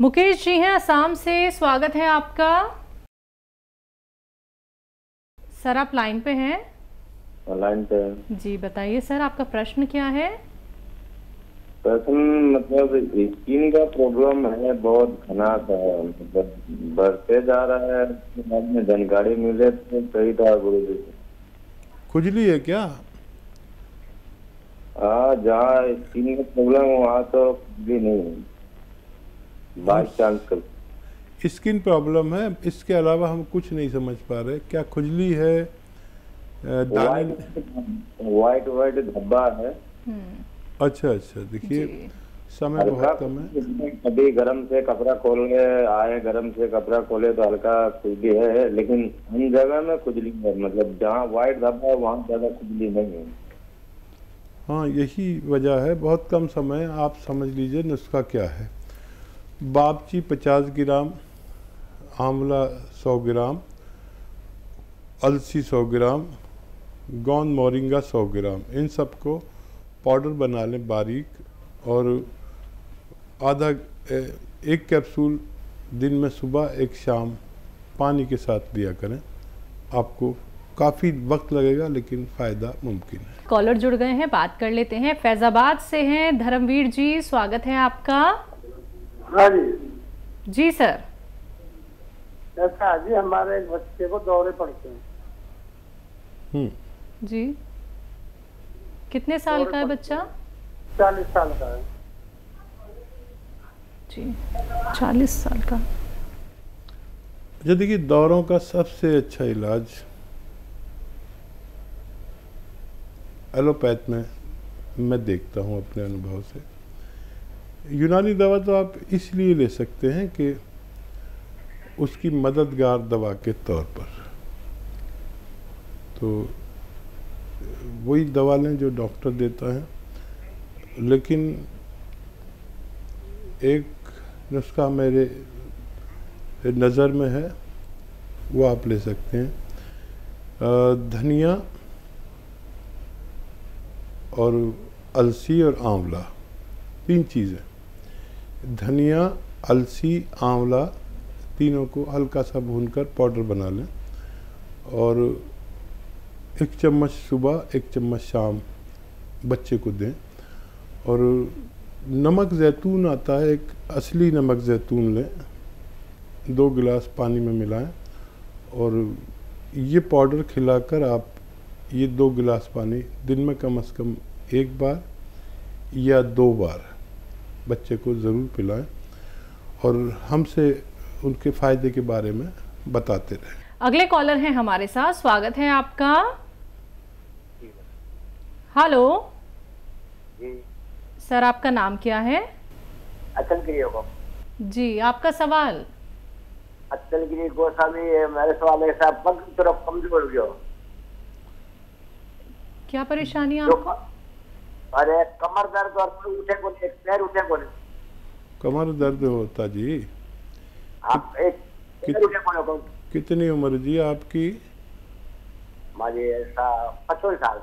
मुकेश जी हैं असम से, स्वागत है आपका। सर आप लाइन पे हैं? लाइन पे जी बताइए सर, आपका प्रश्न क्या है? प्रश्न मतलब स्किन का प्रॉब्लम है, बहुत घना सा है, मतलब बढ़ते जा रहा है। उसके बाद में जानकारी मिले तो सही था गुरु जी से। खुजली है क्या? हाँ, जहाँ स्किन का प्रॉब्लम है वहाँ तो भी नहीं है, बाई चांस कर। स्किन प्रॉब्लम है, इसके अलावा हम कुछ नहीं समझ पा रहे। क्या खुजली है? दाने? वाइट वाइट धब्बा है। अच्छा अच्छा, देखिए समय बहुत कम है। कभी गर्म से कपड़ा खोले आए, गर्म से कपड़ा खोले तो हल्का खुजली है, लेकिन उन जगह में खुजली है, मतलब जहाँ वाइट धब्बा है वहाँ ज्यादा खुजली नहीं है। हाँ, यही वजह है, बहुत कम समय। आप समझ लीजिए नुस्खा क्या है। बाबची 50 ग्राम, आंवला 100 ग्राम, अलसी 100 ग्राम, गोंद मोरिंगा 100 ग्राम, इन सबको पाउडर बना लें बारीक, और एक कैप्सूल दिन में सुबह एक शाम पानी के साथ लिया करें। आपको काफ़ी वक्त लगेगा लेकिन फ़ायदा मुमकिन है। कॉलर जुड़ गए हैं, बात कर लेते हैं। फैजाबाद से हैं धर्मवीर जी, स्वागत है आपका। हाँ जी। जी सर। ऐसा जी, हमारे एक बच्चे को दौरे पड़ते हैं। जी, कितने साल का है बच्चा? 40 साल का है जी, 40 साल का। अच्छा देखिए, दौरों का सबसे अच्छा इलाज एलोपैथ में मैं देखता हूँ अपने अनुभव से। यूनानी दवा तो आप इसलिए ले सकते हैं कि उसकी मददगार दवा के तौर पर, तो वही दवा लें जो डॉक्टर देता है। लेकिन एक नुस्खा मेरे नज़र में है, वो आप ले सकते हैं। धनिया और अलसी और आंवला, 3 चीज़ें। धनिया, अलसी, आंवला, तीनों को हल्का सा भूनकर पाउडर बना लें, और 1 चम्मच सुबह 1 चम्मच शाम बच्चे को दें। और नमक ज़ैतून आता है, एक असली नमक ज़ैतून लें, 2 गिलास पानी में मिलाएं, और ये पाउडर खिलाकर आप ये 2 गिलास पानी दिन में कम से कम 1 बार या 2 बार बच्चे को ज़रूर पिलाएं, और हमसे उनके फ़ायदे के बारे में बताते रहें। अगले कॉलर हैं हमारे साथ, स्वागत है आपका। हेलो जी। सर, आपका नाम क्या है? अचलगिरी जी, आपका सवाल। अचलगिरी गोस्वामी, मेरे सवाल है साहब, पग थोड़ा कमजोर हो गया। क्या परेशानी है आपको? अरे कमर दर्द और उठे को नहीं, पैर उठे को नहीं। कमर दर्द होता जी? आप एक पैर उठे को नहीं। कितनी उम्र जी आपकी? माजी 55 साल।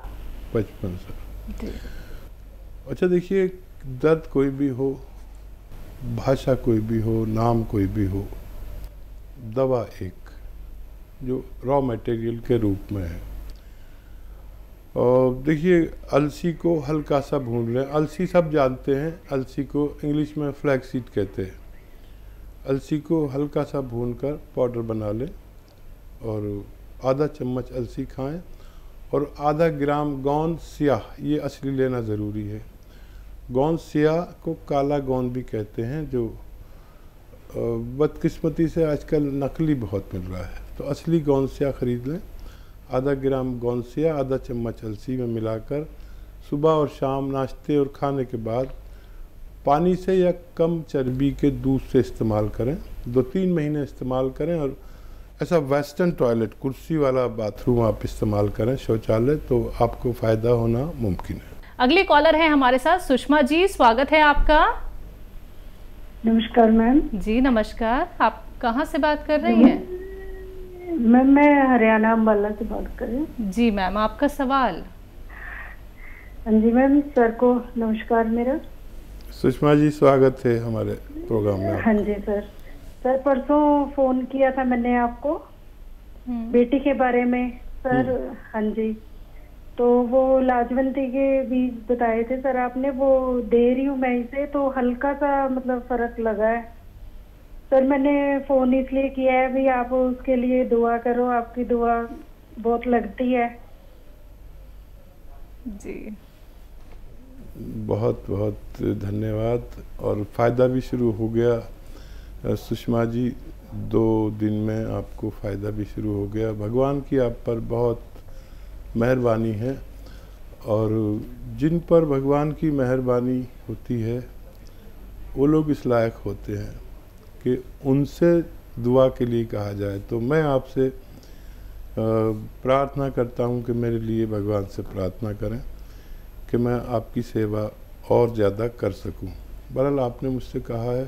55 साल। अच्छा देखिए, दर्द कोई भी हो, भाषा कोई भी हो, नाम कोई भी हो, दवा एक जो रॉ मटेरियल के रूप में है। और देखिए, अलसी को हल्का सा भून लें। अलसी सब जानते हैं, अलसी को इंग्लिश में फ्लैक्सीड कहते हैं। अलसी को हल्का सा भूनकर पाउडर बना लें, और आधा चम्मच अलसी खाएं, और आधा ग्राम गोंद स्याह, ये असली लेना ज़रूरी है। गोंद स्याह को काला गोंद भी कहते हैं, जो बदकिस्मती से आजकल नकली बहुत मिल रहा है, तो असली गोंद स्याह खरीद लें। आधा ग्राम गोंद स्याह आधा चम्मच अलसी में मिलाकर सुबह और शाम नाश्ते और खाने के बाद पानी से या कम चर्बी के दूध से इस्तेमाल करें। 2-3 महीने इस्तेमाल करें, और ऐसा वेस्टर्न टॉयलेट, कुर्सी वाला बाथरूम आप इस्तेमाल करें, शौचालय, तो आपको फ़ायदा होना मुमकिन है। अगली कॉलर है हमारे साथ सुषमा जी, स्वागत है आपका। नमस्कार मैम। जी नमस्कार, आप कहाँ से बात कर रही हैं? मैम मैं हरियाणा अम्बाला से बात कर रही हूँ। जी मैम, आपका सवाल। हाँ जी मैम, सर को नमस्कार मेरा। सुषमा जी, स्वागत है हमारे प्रोग्राम में। हाँ जी सर। सर परसों फोन किया था मैंने आपको बेटी के बारे में सर। हाँ जी, तो वो लाजवंती के बीज बताए थे सर आपने, वो दे रही हूँ मैं इसे, तो हल्का सा मतलब फर्क लगा है सर। मैंने फोन इसलिए किया है भी आप उसके लिए दुआ करो, आपकी दुआ बहुत लगती है जी। बहुत बहुत धन्यवाद। और फ़ायदा भी शुरू हो गया सुषमा जी, 2 दिन में आपको फ़ायदा भी शुरू हो गया। भगवान की आप पर बहुत मेहरबानी है, और जिन पर भगवान की मेहरबानी होती है वो लोग इस लायक होते हैं कि उनसे दुआ के लिए कहा जाए। तो मैं आपसे प्रार्थना करता हूं कि मेरे लिए भगवान से प्रार्थना करें कि मैं आपकी सेवा और ज़्यादा कर सकूं। बहरहाल आपने मुझसे कहा है,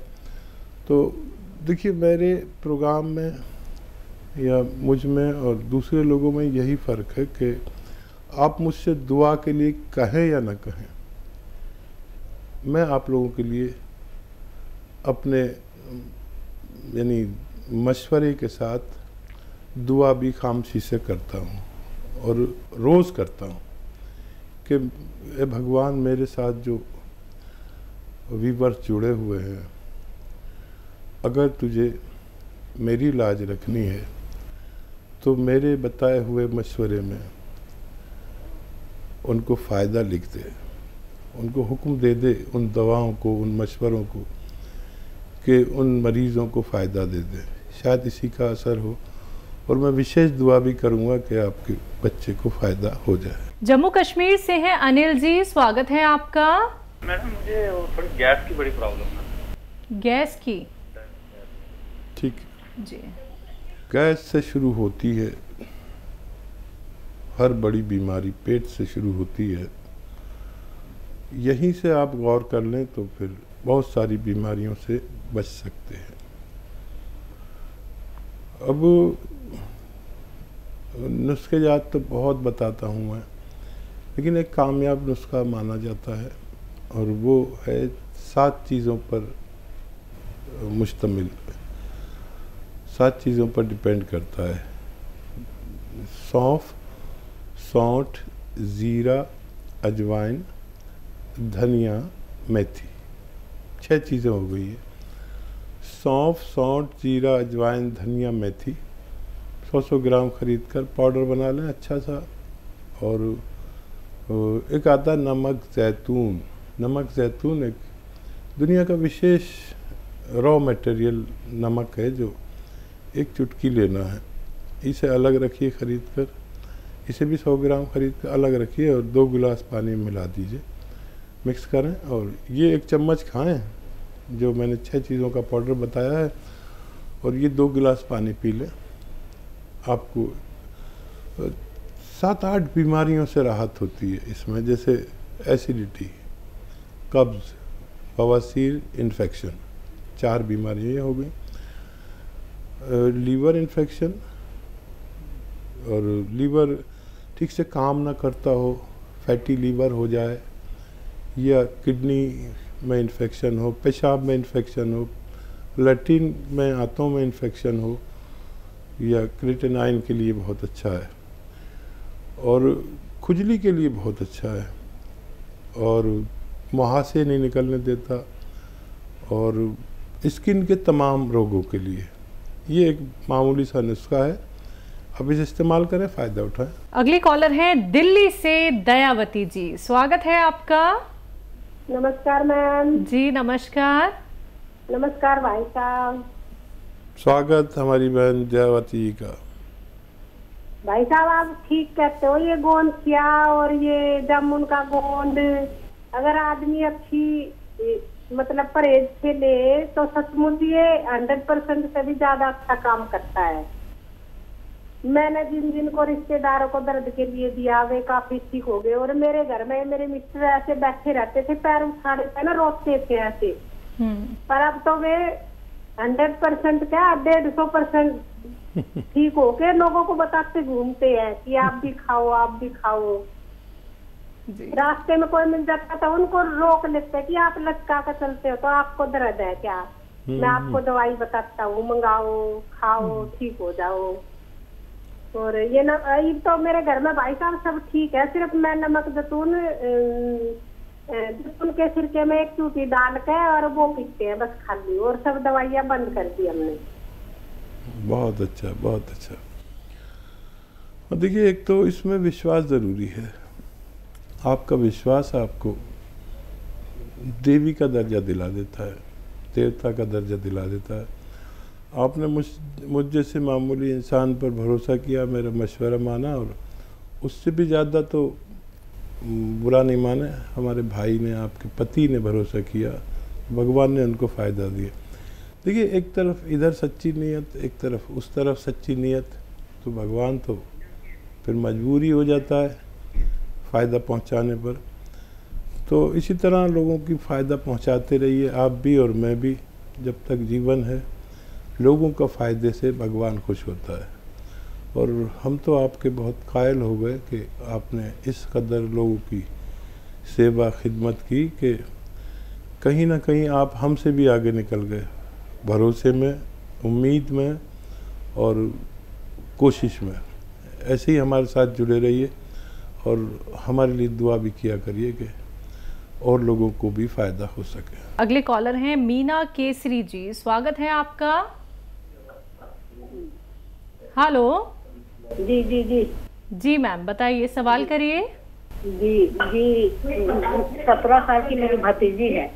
तो देखिए मेरे प्रोग्राम में या मुझ में और दूसरे लोगों में यही फ़र्क है कि आप मुझसे दुआ के लिए कहें या ना कहें, मैं आप लोगों के लिए अपने यानी मशवरे के साथ दुआ भी खामोशी से करता हूँ, और रोज़ करता हूँ कि ए भगवान, मेरे साथ जो व्यूअर्स जुड़े हुए हैं, अगर तुझे मेरी लाज रखनी है तो मेरे बताए हुए मशवरे में उनको फ़ायदा लिख दे, उनको हुक्म दे दे उन दवाओं को, उन मशवरों को, कि उन मरीज़ों को फ़ायदा दे दे। शायद इसी का असर हो, और मैं विशेष दुआ भी करूँगा कि आपके बच्चे को फ़ायदा हो जाए। जम्मू कश्मीर से हैं अनिल जी, स्वागत है आपका। मैडम मुझे थोड़ी गैस की बड़ी प्रॉब्लम है। गैस की? ठीक जी। गैस से शुरू होती है हर बड़ी बीमारी, पेट से शुरू होती है। यहीं से आप गौर कर लें तो फिर बहुत सारी बीमारियों से बच सकते हैं। अब नुस्खे जात तो बहुत बताता हूँ मैं, लेकिन एक कामयाब नुस्खा माना जाता है, और वो है 7 चीज़ों पर मुश्तमिल, 7 चीज़ों पर डिपेंड करता है। सौंफ, सौंठ, ज़ीरा, अजवाइन, धनिया, मेथी, 6 चीज़ें हो गई है। सौंफ, सौंठ, जीरा, अजवाइन, धनिया, मेथी 100-100 ग्राम खरीद कर पाउडर बना लें अच्छा सा। और एक आता नमक ज़ैतून। नमक ज़ैतून एक दुनिया का विशेष रॉ मटेरियल नमक है, जो एक चुटकी लेना है, इसे अलग रखिए खरीद कर, इसे भी 100 ग्राम खरीद कर अलग रखिए, और 2 गिलास पानी में मिला दीजिए, मिक्स करें, और ये 1 चम्मच खाएं जो मैंने 6 चीज़ों का पाउडर बताया है, और ये 2 गिलास पानी पी लें। आपको 7-8 बीमारियों से राहत होती है इसमें, जैसे एसिडिटी, कब्ज़, बवासीर, इन्फेक्शन, 4 बीमारियाँ हो गई। लीवर इन्फेक्शन, और लीवर ठीक से काम ना करता हो, फैटी लीवर हो जाए, या किडनी में इन्फेक्शन हो, पेशाब में इन्फेक्शन हो, लैट्रिन में, आंतों में इन्फेक्शन हो, या क्रिएटिनाइन के लिए बहुत अच्छा है, और खुजली के लिए बहुत अच्छा है, और मुहासे नहीं निकलने देता, और स्किन के तमाम रोगों के लिए ये एक मामूली सा नुस्खा है। अब इसे इस्तेमाल करें, फ़ायदा उठाएं। अगली कॉलर है दिल्ली से दयावती जी, स्वागत है आपका। नमस्कार मैम। जी नमस्कार। नमस्कार भाई साहब। स्वागत हमारी बहन दयावती जी का। भाई साहब आप ठीक कहते हो, ये गोंद क्या और ये जामुन का गोंद अगर आदमी अच्छी मतलब परहेज से ले तो सचमुच ये 100% से भी ज्यादा अच्छा काम करता है। मैंने जिन जिन को रिश्तेदारों को दर्द के लिए दिया वे काफी ठीक हो गए, और मेरे घर में मेरे मिस्टर ऐसे बैठे रहते थे, पैर उठाने पे ना रोते थे ऐसे, पर अब तो वे 100% क्या 150% ठीक हो के लोगों को बताते घूमते हैं कि आप भी खाओ, आप भी खाओ। जी। रास्ते में कोई मिल जाता तो उनको रोक लेते कि आप लटका कर चलते हो तो आपको दर्द है क्या, मैं आपको दवाई बताता हूँ, मंगाओ, खाओ, ठीक हो जाओ। और ये ना तो मेरे घर में भाई साहब सब ठीक है, सिर्फ मैं नमक जैतून के सिरके में एक चूटी डाल के और वो पीते हैं बस खाली, और सब दवाइयाँ बंद कर दी हमने। बहुत अच्छा, बहुत अच्छा। और देखिए, एक तो इसमें विश्वास ज़रूरी है। आपका विश्वास आपको देवी का दर्जा दिला देता है, देवता का दर्जा दिला देता है। आपने मुझ जैसे मामूली इंसान पर भरोसा किया, मेरा मशवरा माना, और उससे भी ज़्यादा तो बुरा नहीं माने, हमारे भाई ने, आपके पति ने भरोसा किया, भगवान ने उनको फ़ायदा दिया। देखिए, एक तरफ इधर सच्ची नीयत, एक तरफ उस तरफ सच्ची नीयत, तो भगवान तो फिर मजबूरी हो जाता है फ़ायदा पहुंचाने पर। तो इसी तरह लोगों की फ़ायदा पहुंचाते रहिए, आप भी और मैं भी, जब तक जीवन है। लोगों का फ़ायदे से भगवान खुश होता है। और हम तो आपके बहुत कायल हो गए कि आपने इस कदर लोगों की सेवा खिदमत की कि कहीं ना कहीं आप हमसे भी आगे निकल गए, भरोसे में, उम्मीद में और कोशिश में। ऐसे ही हमारे साथ जुड़े रहिए और हमारे लिए दुआ भी किया करिए कि और लोगों को भी फ़ायदा हो सके। अगले कॉलर हैं मीना केसरी जी, स्वागत है आपका। हेलो। जी जी जी जी मैम, बताइए, सवाल करिए। जी जी 17 साल की मेरी भतीजी है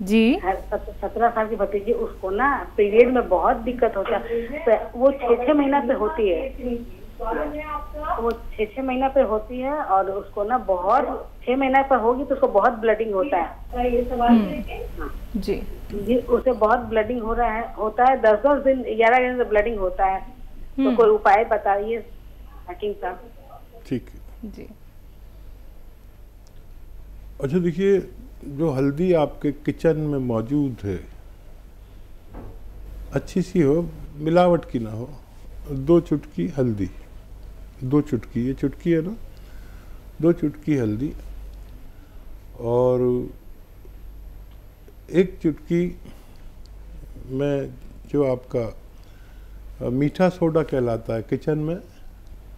जी। 17 साल की भतीजी, उसको ना पीरियड में बहुत दिक्कत होता है। वो 6-6 महीना पे होती है, वो 6-6 महीना पे होती है, और उसको ना बहुत 6 महीना पे होगी तो उसको बहुत ब्लडिंग होता है। जी जी, उसे बहुत ब्लडिंग होता है 10-10 दिन 11 दिन से ब्लडिंग होता है। तो कोई उपाय बताइए हकीम साहब। ठीक है जी। अच्छा, देखिए, जो हल्दी आपके किचन में मौजूद है, अच्छी सी हो, मिलावट की ना हो। 2 चुटकी हल्दी, 2 चुटकी, ये चुटकी है ना, 2 चुटकी हल्दी, और 1 चुटकी में जो आपका मीठा सोडा कहलाता है, किचन में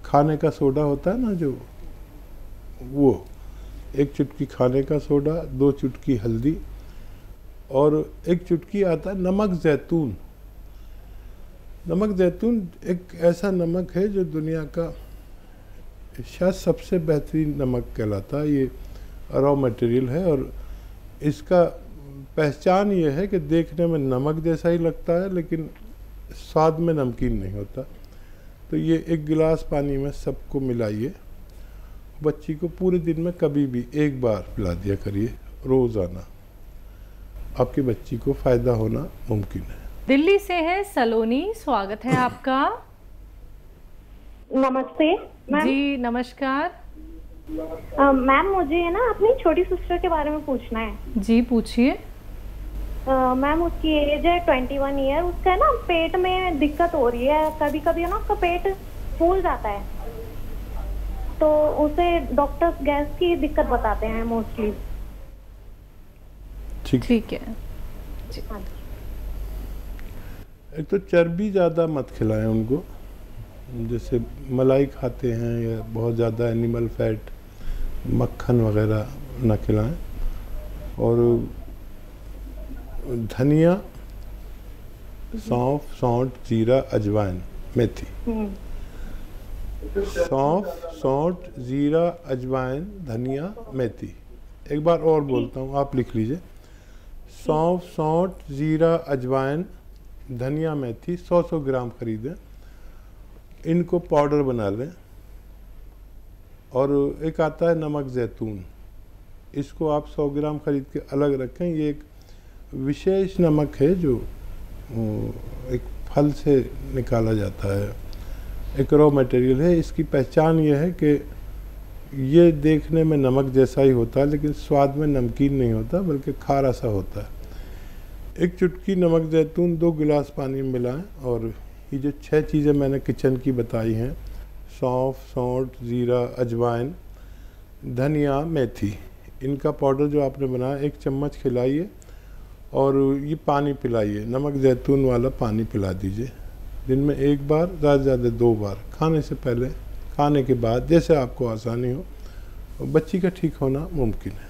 खाने का सोडा होता है ना जो, वो 1 चुटकी खाने का सोडा, 2 चुटकी हल्दी, और 1 चुटकी आता है नमक जैतून। नमक जैतून एक ऐसा नमक है जो दुनिया का शायद सबसे बेहतरीन नमक कहलाता है। ये रॉ मटेरियल है, और इसका पहचान ये है कि देखने में नमक जैसा ही लगता है लेकिन स्वाद में नमकीन नहीं होता। तो ये 1 गिलास पानी में सबको मिलाइए, बच्ची को पूरे दिन में कभी भी 1 बार पिला दिया करिए, रोज़ाना। आपकी बच्ची को फ़ायदा होना मुमकिन है। दिल्ली से है सलोनी, स्वागत है आपका। नमस्ते मैम। जी नमस्कार। मैम, मुझे ना अपनी छोटी सिस्टर के बारे में पूछना है। जी पूछिए। मैम, उसकी एज है 21 ईयर। उसका ना पेट में दिक्कत हो रही है, कभी कभी ना उसका पेट फूल जाता है, तो उसे डॉक्टर्स गैस की दिक्कत बताते हैं मोस्टली। ठीक है। एक तो चर्बी ज़्यादा मत खिलाएं उनको, जैसे मलाई खाते हैं या बहुत ज़्यादा एनिमल फैट, मक्खन वगैरह न खिलाएं। और धनिया, सौंफ, सौंठ, जीरा, अजवाइन, मेथी। सौंफ, सौंठ, जीरा, अजवाइन, धनिया, मेथी। एक बार और बोलता हूँ, आप लिख लीजिए। सौंफ, सौंठ, जीरा, अजवाइन, धनिया, मेथी 100-100 ग्राम खरीदें, इनको पाउडर बना लें। और एक आता है नमक जैतून, इसको आप 100 ग्राम खरीद के अलग रखें। ये एक विशेष नमक है जो एक फल से निकाला जाता है, एक रॉ मटेरियल है। इसकी पहचान ये है कि ये देखने में नमक जैसा ही होता है लेकिन स्वाद में नमकीन नहीं होता बल्कि खारा सा होता है। 1 चुटकी नमक जैतून 2 गिलास पानी में मिलाएं, और ये जो 6 चीज़ें मैंने किचन की बताई हैं, सौंफ, सौंठ, जीरा, अजवाइन, धनिया, मेथी, इनका पाउडर जो आपने बनाया 1 चम्मच खिलाइए और ये पानी पिलाइए, नमक जैतून वाला पानी पिला दीजिए। दिन में 1 बार, ज़्यादा से ज़्यादा 2 बार, खाने से पहले, खाने के बाद, जैसे आपको आसानी हो। बच्ची का ठीक होना मुमकिन है।